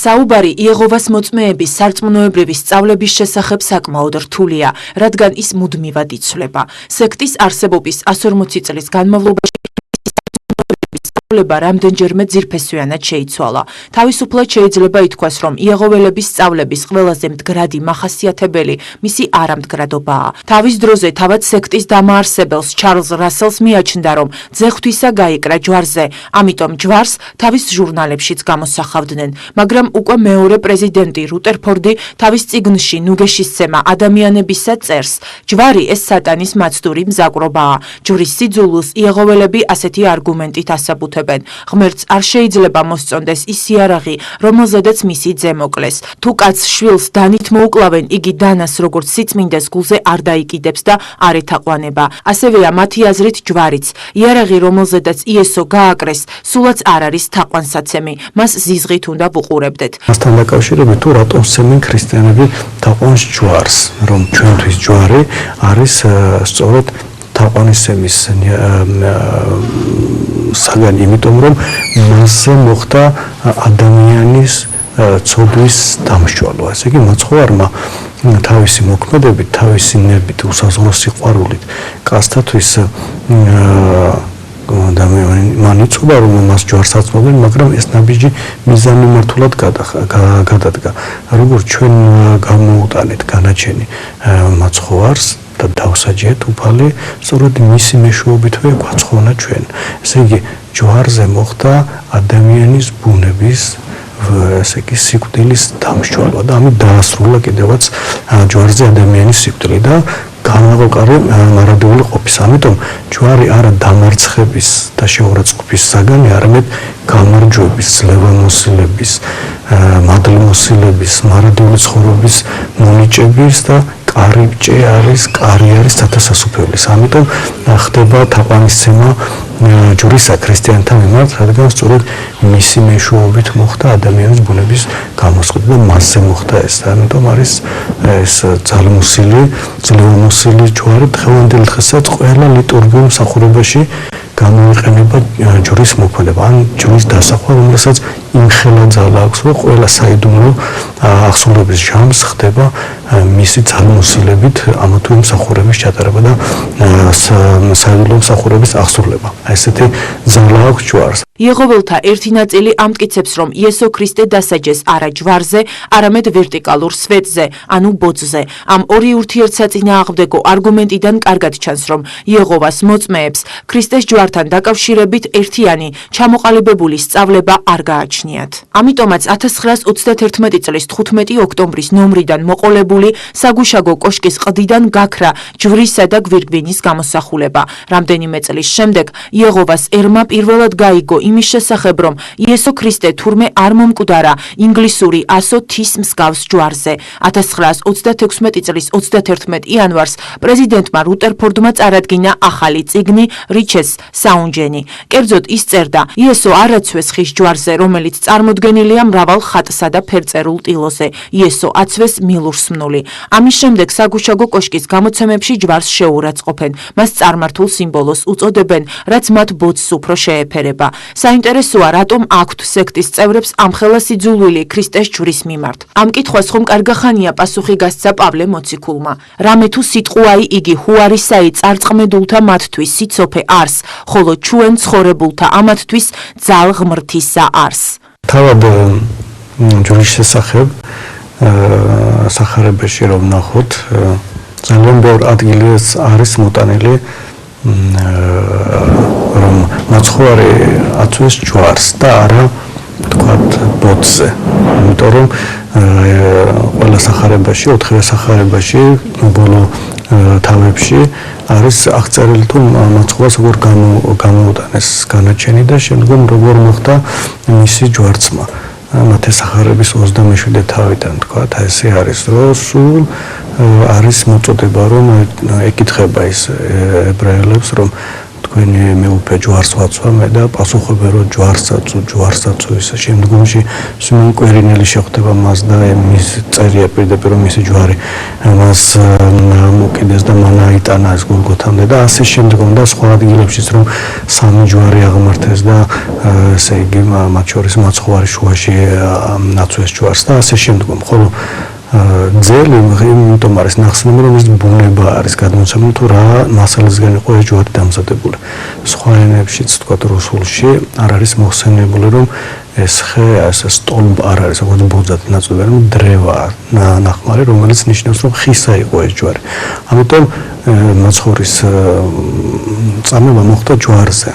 საუბარი იეღოვას მოწმეების სარწმუნოებრივი სწავლების შესახებ საკმაოდ რთულია, რადგან ის მუდმივად იცვლება. სექტის არსებობის 140 წლის განმავლობაში სწავლება რამდენჯერმე ძირფესვიანად შეიცვალა. თავისუფლად შეიძლება ითქვას, რომ იეღოველების სწავლების ყველაზე მდგრადი მახასიათებელი მისი არამდგრადობაა. თავის დროზე თავად სექტის დამაარსებელს ჩარლზ რასელს მიაჩნდა, რომ ძეხვთვისა გაიკრა ჯვარზე, ამიტომ ჯვარს თავის ჟურნალებშიც გამოსახავდნენ, მაგრამ უკვე მეორე პრეზიდენტი რუტერფორდი თავის წიგნში ნუგეშისცემა ადამიანებისა წერს. ჯვარი ეს სატანის მაცდური მზაკვრობაა. ჯვრის სიძულვილს იეღოველები ასეთი არგუმენტით ასაბუთებენ. ღმერთს არ შეიძლება მოსწონდეს ის იარაღი, რომელზედაც მისი ძე მოკლეს. თუ კაცს შვილს დანით მოუკლავენ, იგი დანას როგორც სიწმინდეს გულზე არ დაიკიდებს და არ ეთაყვანება. ასევეა მათი აზრით ჯვარიც. იარაღი, რომელზედაც იესო გააკრეს, სულაც არ არის თაყვანსაცემი. მას ზიზღით უნდა ვუყურებდეთ. მასთან დაკავშირებით თუ რატომ სცემენ ქრისტიანები თაყვანს ჯვარს, რომ ჩვენთვის ჯვარი არის სწორედ თაყვანისცემის საგანი, იმიტომ რომ მასზე მოხდა ადამიანის ცოდვის დამშვალვა. ესე იგი, მაცხოვარმა თავისი მოქმედებით, თავისი ნებით, უსაზღვრო სიყვარულით კაცთათვის და მან იწובה, რომ მას ჯვარს აწმობენ, მაგრამ ეს ნაბიჯი მიზანმიმართულად გადადგა. როგორც ჩვენ გამოუტანეთ განაჩენი მაცხოვარს და დავსაჯეთ უფალი, სწორედ მისი მეშვეობითვე გვაცხოვნა ჩვენ. ესე იგი, ჯვარზე მოხდა ადამიანის ბუნების ესე იგი სიკვდილის დამშვალვა და ამით დაასრულა კიდევაც ჯვარზე ადამიანის სიკვდილი და განმაყარი მარადიული ყოფის. ამიტომ ჯვარი არა დამარცხების და შეურაცხყოფის საგანი, არამედ გამარჯვების, ძლევამოსილების, მადლმოსილების, მარადიული ცხოვრების მონიჭების და კარიბჭე არის სათასასუფევლის. ამიტომ ხდება თაყვანისცემა ჯვრისა ქრისტიანთა მიმართ, რადგან სწორედ მისი მეშვეობით მოხდა ადამიანის ბუნების გამოსყიდვა და მასზე მოხდა ეს. ამიტომ არის ეს ძლევამოსილი ჯვარი დღევანდელ დღესაც ყველა ლიტურგიულ მსახურებაში გამოიყენება ჯვრის მოქმედება, ან ჯვრის დასახვა, რომელსაც იმხელა ძალა აქვს, რომ ყველა საიდუმლო აღსრულების ჟამს ხდება მისი ძალმოსილებით ამა თუ იმ მსახურების ჩატარება და საიდუმლო მსახურების აღსრულება. ესეთი ძალა აქვს ჯვარს. იეღოველთა ერთი ნაწილი ამტკიცებს, რომ იესო ქრისტე დასაჯეს არა ჯვარზე, არამედ ვერტიკალურ სვეტზე, ანუ ბოძზე. ამ ორი ურთიერთსაწინააღმდეგო არგუმენტიდან კარგად ჩანს, რომ იეღოვას მოწმეებს ქრისტეს ჯვართან დაკავშირებით ერთიანი, ჩამოყალიბებული სწავლება არ გააჩნიათ. ამიტომაც 1931 წლის 15 ოქტომბრის ნომრიდან მოყოლებული საგუშაგო კოშკის ყდიდან გაქრა ჯვრისა და გვირგვინის გამოსახულება. რამდენიმე წლის შემდეგ იეღოვას ერმა პირველად გაიგო იმის შესახებ, რომ იესო ქრისტე თურმე არ მომკვდარა ინგლისური 100 თვის მსგავს ჯვარზე. 1936 წლის 31 იანვარს პრეზიდენტმა რუტერფორდმა წარადგინა ახალი წიგნი რიჩეს საუნჯენი. კერძოდ ის წერდა: იესო არ აცვეს ხის ჯვარზე, რომელიც წარმოდგენილია მრავალ ხატსა და ფერწერულ ტილოზე. იესო აცვეს მილურსმნული. ამის შემდეგ საგუშაგო კოშკის გამოცემებში ჯვარს შეურაცხყოფენ. მას წარმართულ სიმბოლოს უწოდებენ, რაც მათ ბოძს უფრო შეეფერება. საინტერესოა, რატომ აქვთ სექტის წევრებს ამხელა სიძულვილი ქრისტეს ჯვრის მიმართ. ამ კითხვას ხომ კარგახანია პასუხი გასცა პავლე მოციქულმა. რამე თუ სიტყვაი იგი ჰუარისაი წარწყმედულთა მათთვის სიცოფე არს, ხოლო ჩვენ ცხოვრებულთა ამათთვის ძალ ღმრთისა არს. თავად ჯვრის შესახებ სახარებაში რომ ნახოთ, ძალიან ბევრ ადგილი არის მოტანილი, რომ მაცხოვარი აცვეს ჯვარს და არა თქვათ ბოძზე. იმიტომ რომ ყველა სახარებაში, 4 სახარებაში, ბოლო თავებში არის აღწერილი თუ მაცხოვარს როგორ გამოუტანეს განაჩენი და შემდგომ როგორ მოხდა მისი ჯვარცმა. მათე სახარების 27 თავიდან თქვათ, ესე არის, რომ სულ არის მოწოდება, რომ ეკითხება ის ებრაელებს, რომ თქვენი მეუფე ჯვარს ვაცვა მე და პასუხობენ რომ ჯვარსაცო ისე შემდგომში სიმონ კვერინელი შეხვდება მას და მის წერია პირდაპირ რომ მისი ჯვარი მას მოკიდეს და მან აიტანა ეს გოლგოთამდე და ასე შემდგომ და სხვა ადგილებშიც რომ სამი ჯვარი აღმართეს და ესე იგი მათ შორის მაცხოვარი შუაში აწვეს ჯვარს და ასე შემდგომ ხოლო ძელი იმიტომ არის ნახსენები რომ ის ბუნება არის გადმოცემული თუ რა მასალისგან იყო ეს ჯვარი დამზადებული სხვა ენებშიც თქვა რუსულში არ არის მოხსენებული რომ ეს ხე ასე სტოლბ არ არის როგორც ბოძად ნაწყვეტი რომ დრევაა ნახმარი რომელიც ნიშნავს რომ ხისა იყო ეს ჯვარი ამიტომ მაცხოვრის წამება მოხდა ჯვარზე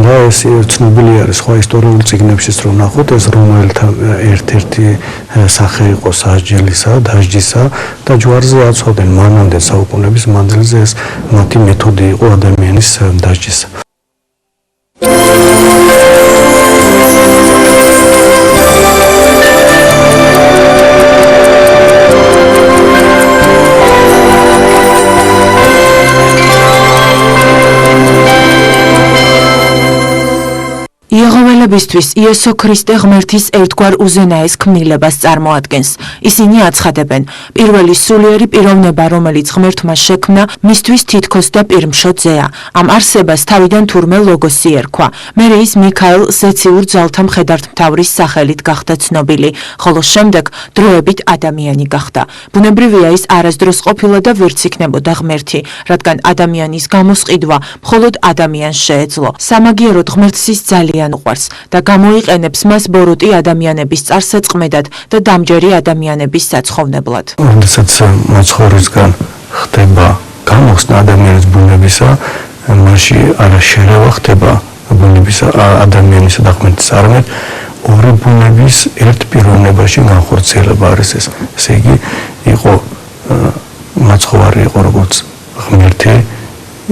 და ეს ცნობილი არის სხვა ისტორიულ წიგნებშიც რომ ნახოთ ეს რომელთა ერთ-ერთი სახე იყო სასჯელისა დასჯისა და ჯვარზე აცვავდნენ მანამდე საუკუნეების მანძილზე ეს მათი მეთოდი იყო ადამიანის დასჯისა იეღოველებისთვის იესო ქრისტე ღმერთის ერთგვარ უზენაეს ქმნილებას წარმოადგენს. ისინი აცხადებენ, პირველი სულიერი პიროვნება, რომელიც ღმერთმა შექმნა, მისთვის თითქოს და პირმშოძეა. ამ არსებას თავიდან თურმე ლოგოსი ერქვა. მერე ის მიქაელ ზეციურ ძალთა მხედართმთავრის სახელით გახდა ცნობილი, ხოლო შემდეგ დროებით ადამიანი გახდა. ბუნებრივია ის არასდროს ყოფილა და ვერც იქნებოდა ღმერთი, რადგან ადამიანის გამოსყიდვა მხოლოდ ადამიანს შეეძლო. სამაგიეროდ ღმერთს ის ძალიან უყვარს და გამოიყენებს მას ბოროტი ადამიანების წარსაწყმედად და დამჯერი ადამიანების საცხოვნებლად. როდესაც მაცხოვრისგან ხდება გამოსნა ადამიანის ბუნებისა, მაშინ არა შერევა ხდება ბუნებისა ადამიანისა და ღმერთის არამედ ორი ბუნების ერთ პიროვნებაში განხორციელება არის ეს. ესე იგი, იყო მაცხოვარი იყო როგორც ღმერთი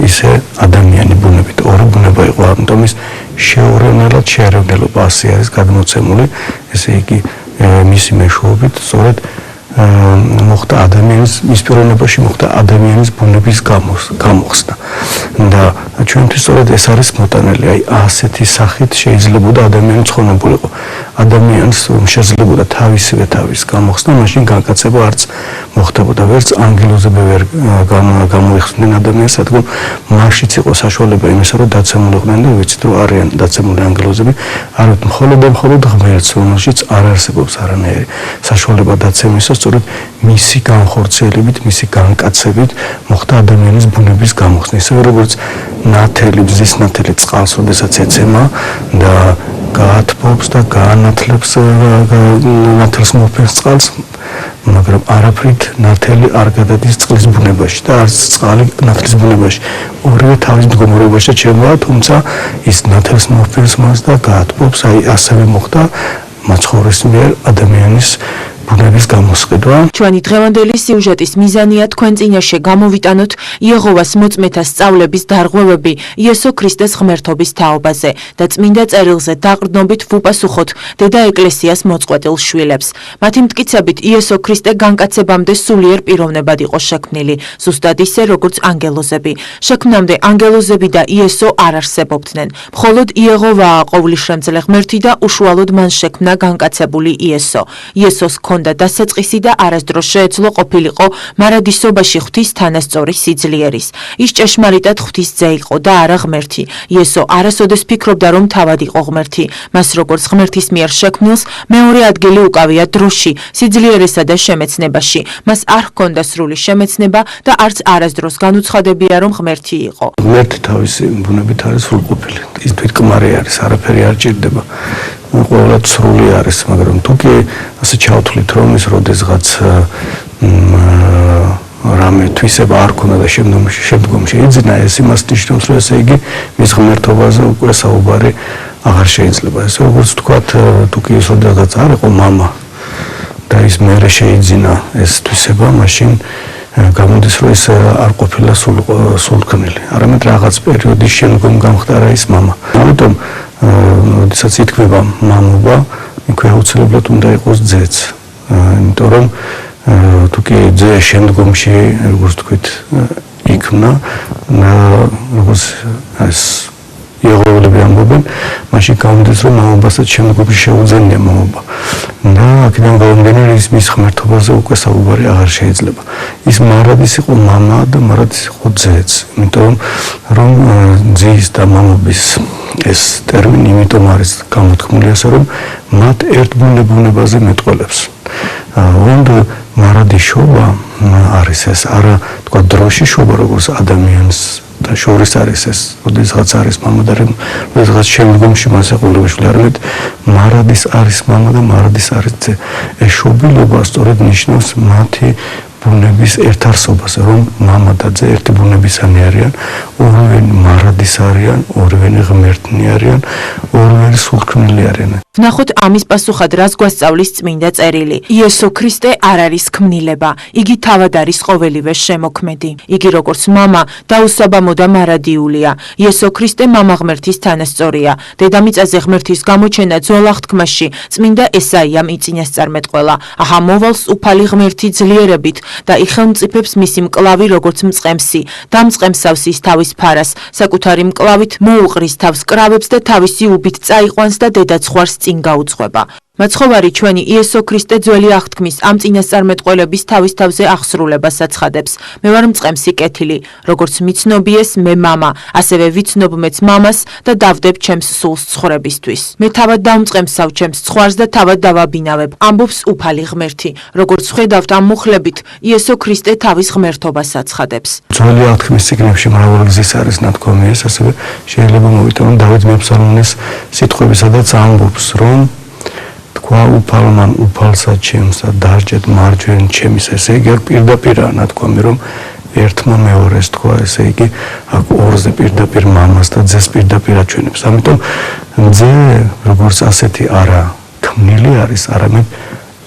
ისე ადამიანი ბუნებით ორი ბუნება იყო ამიტომ ის შეურევნელად შეერევნელობა ასე არის გადმოცემული ესე იგი მისი მეშვეობით სწორედ მოხდა ადამიანის მის პიროვნებაში მოხდა ადამიანის ბუნების გამოხსნა და ჩვენთვის სწორედ ეს არის მოტანილი აი ასეთი სახით შეიძლებოდა ადამიანი ცხოვრებულიყო ადამიანს შეძლებოდა თავისივე თავის გამოხსნა მაშინ განკაცება არც მოხდებოდა ვერც ანგელოზები ვერ გამოიხსნდნენ ადამიანს სადგომ მასშიც იყო საშუალება იმისა რომ დაცემულიყვნენ და ვიცით რომ არიან დაცემული ანგელოზები არამედ მხოლოდ ღმერთს რომელშიც არ არსებობს არანაირი საშუალება დაცემისა სწორედ მისი განხორციელებით მისი განკაცებით მოხდა ადამიანის ბუნების გამოხსნა ისე როგორც ნათელი ბზის ნათელი წყალს როდესაც ეცემა და გაათბობს და გაანათლებს ნათელს მოფენს წყალს მაგრამ არაფრით ნათელი არ გადადის წყლის ბუნებაში და არც წყალი ნათლის ბუნებაში ორივე თავის მდგომარეობაში ჩემოა თუმცა ის ნათელს მოფენს მას და გაათბობს აი ასევე მოხდა მაცხოვრის მიერ ადამიანის ბუნების გამოსყიდვა. ჩვენი დღევანდელი სიუჟეტის მიზანია თქვენ წინაშე გამოვიტანოთ იეჰოვას მოწმეთა სწავლების დარღვევები იესო ქრისტეს ღმერთობის თაობაზე და წმინდა წერილზე დაყრდნობით ვუპასუხოთ დედა ეკლესიას მოწყვეტილ შვილებს. მათი მტკიცებით იესო ქრისტე განკაცებამდე სულიერ პიროვნებად იყო შექმნილი, ზუსტად ისე როგორც ანგელოზები. შექმნამდე ანგელოზები და იესო არ არსებობდნენ. მხოლოდ იეჰოვაა ყოვლისშემძლე ღმერთი და უშუალოდ მან შექმნა განკაცებული იესო. იესოს ჰქონდა დასაწყისი და არასდროს შეეძლო ყოფილიყო მარადისობაში ღვთის თანასწორი სიძლიერის. ის ჭეშმარიტად ღვთის ძე იყო და არა ღმერთი. იესო არასოდეს ფიქრობდა რომ თავად იყო ღმერთი. მას როგორც ღმერთის მიერ შექმნილს მეორე ადგილი უკავია დროში, სიძლიერესა და შემეცნებაში. მას არ ჰქონდა სრული შემეცნება და არც არასდროს განუცხადებია რომ ღმერთი იყო. ღმერთი თავისი ბუნებით არის სრულყოფილი. ის თვითკმარი არის, არაფერი არ ჭირდება. ყოველად სრული არის, მაგრამ თუ კი ასე ჩავთვლით რომ ის როდესღაც რამე თვისება არ ქონდა და შემდგომში იძინა ეს იმას ნიშნავს რომ ესე იგი მის ღმერთობაზე უკვე საუბარი აღარ შეიძლება. ესე როგორც ვთქვათ, თუ კი ის როდესღაც არ იყო მამა და ის მერე შეიძინა ეს თვისება, მაშინ გამოდის რომ ის არ ყოფილა სულქმნილი. არამედ რაღაც პერიოდის შემდგომ გამხდარა ის მამა. ამიტომ როდესაც ითქმება მამობა, იქვე აუცილებლად უნდა იყოს ძეც. იმიტომ რომ თუ კი ძე შემდგომში, როგორც ვთქვით, იქმნა როგორც ეს იეღოველები ამბობენ, მაშინ გამოდის, რომ მამობასაც შემდგომში შეუძენია მამობა. და აქედან გამომდინარე ის მის ღმერთობაზე უკვე საუბარი აღარ შეიძლება. ის მარადის იყო მამა და მარადის იყო ძეც, იმიტომ რომ ძის და მამობის ეს ტერმინი იმიტომ არის გამოთქმული ასე, რომ მათ ერთბუნებაზე მეტყველებს. უნდა მარადის შობა არის ეს არა თქვა დროში შობა როგორც ადამიანს და შორის არის ეს, როდესაც არის მამა და როდესაც შემდგომში მას ეყოლებაშვილი არამედ მარადის არის მამა და მარადის არის ძე. ეს შობილობა სწორედ ნიშნავს მათი ბუნების ერთარსობას, რომ მამა და ძე ერთი ბუნებისანი არიან, ორივენი მარადის არიან, ორივენი ღმერთნი არიან, ორივენი სულქმნელი არიან. ვნახოთ ამის პასუხად რას გვასწავლის წმინდა წერილი. იესო ქრისტე არ არის ქმნილება, იგი თავად არის ყოველივე შემოქმედი. იგი როგორც მამა დაუსაბამო და მარადიულია. იესო ქრისტე მამა ღმერთის თანასწორია. დედამიწაზე ღმერთის გამოჩენა ძველ აღთქმაში წმინდა ესაიამ იწინასწარმეტყველა. აჰა მოვალს უფალი ღმერთი ძლიერებით და იხელმწიფებს მისი მკლავი როგორც მწყემსი. დამწყემსავს ის თავის ფარას, საკუთარი მკლავით მოუყრის თავს კრავებს და თავისი უბით წაიყვანს და დედაცხვარს წინ გაუძღვება. მაცხოვარი ჩვენი იესო ქრისტე ძველი აღთქმის ამ წინასწარმეტყველების თავის თავზე აღსრულებას აცხადებს. მე ვარ მწყემსი კეთილი, როგორც მიცნობიეს მე მამა, ასევე ვიცნობ მეც მამას და დავდებ ჩემს სულს ცხოვრებისთვის. მე თავად დავმწყემსავ ჩემს ცხვარს და თავად დავაბინავებ, ამბობს უფალი ღმერთი. როგორც ხედავთ ამ მუხლებით, იესო ქრისტე თავის ღმერთობას აცხადებს. ძველი აღთქმის წიგნებში მრავალი გზის არის ნათქვამი ეს, ასევე შეიძლება მოვიტანოთ დავით მეფსალმონის სიტყვები, სადაც ამბობს, რომ თქვა უფალმან უფალსა ჩემსა დარჯეთ მარჯვენ ჩემის, ესე იგი აქ პირდაპირაა ნათქვამი, რომ ერთმა მეორეს თქვა, ესე იგი აქ ორზე პირდაპირ მამას და ძეს პირდაპირ აჩვენებს. ამიტომ ძე როგორც ასეთი არა ქმნილი არის, არამედ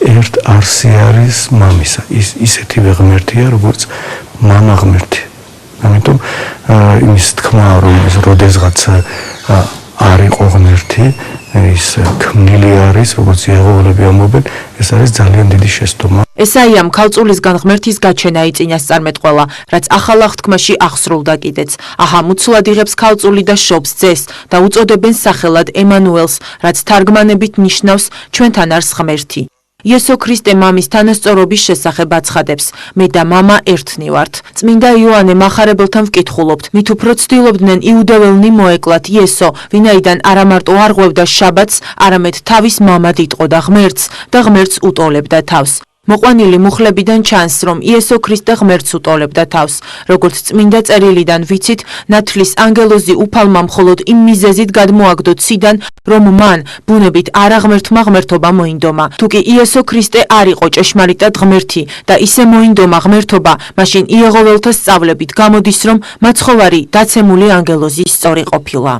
ერთ არსი არის მამისა. ის ისეთივე ღმერთია, როგორც მამა ღმერთი. ამიტომ იმის თქმა, რომ ეს როდესღაც არ იყო ღმერთი, ის ქმნილი არის, როგორც იეღოველები ამბობენ, ეს არის ძალიან დიდი შეცდომა. ესაიამ ქალწულისგან ღმერთის გაჩენა იწინასწარმეტყველა, რაც ახალ აღთქმაში აღსრულდა კიდეც. აჰა მუცლად იღებს ქალწული და შობს ძეს და უწოდებენ სახელად ემანუელს, რაც თარგმანებით ნიშნავს ჩვენთან არის ღმერთი. იესო ქრისტე მამის თანასწორობის შესახებ აცხადებს. მე და მამა ერთნი ვართ. წმინდა იოანე მახარებელთან ვკითხულობთ, მით უფრო ცდილობდნენ იუდეველნი მოეკლათ იესო, ვინაიდან არა მარტო არ ღვევდა შაბათს, არამედ თავის მამად იტყოდა ღმერთს და ღმერთს უტოლებდა თავს. მოყვანილი მუხლებიდან ჩანს, რომ იესო ქრისტე ღმერთს უტოლებდა თავს. როგორც წმინდა წერილიდან ვიცით, ნათლის ანგელოზი უფალმა მხოლოდ იმ მიზეზით გადმოაგდო ციდან, რომ მან ბუნებით არაღმერთმა ღმერთობა მოინდომა. თუკი იესო ქრისტე არ იყო ჭეშმარიტად ღმერთი და ისე მოინდომა ღმერთობა, მაშინ იეღოველთა სწავლებით გამოდის, რომ მაცხოვარი დაცემული ანგელოზის სწორი ყოფილა.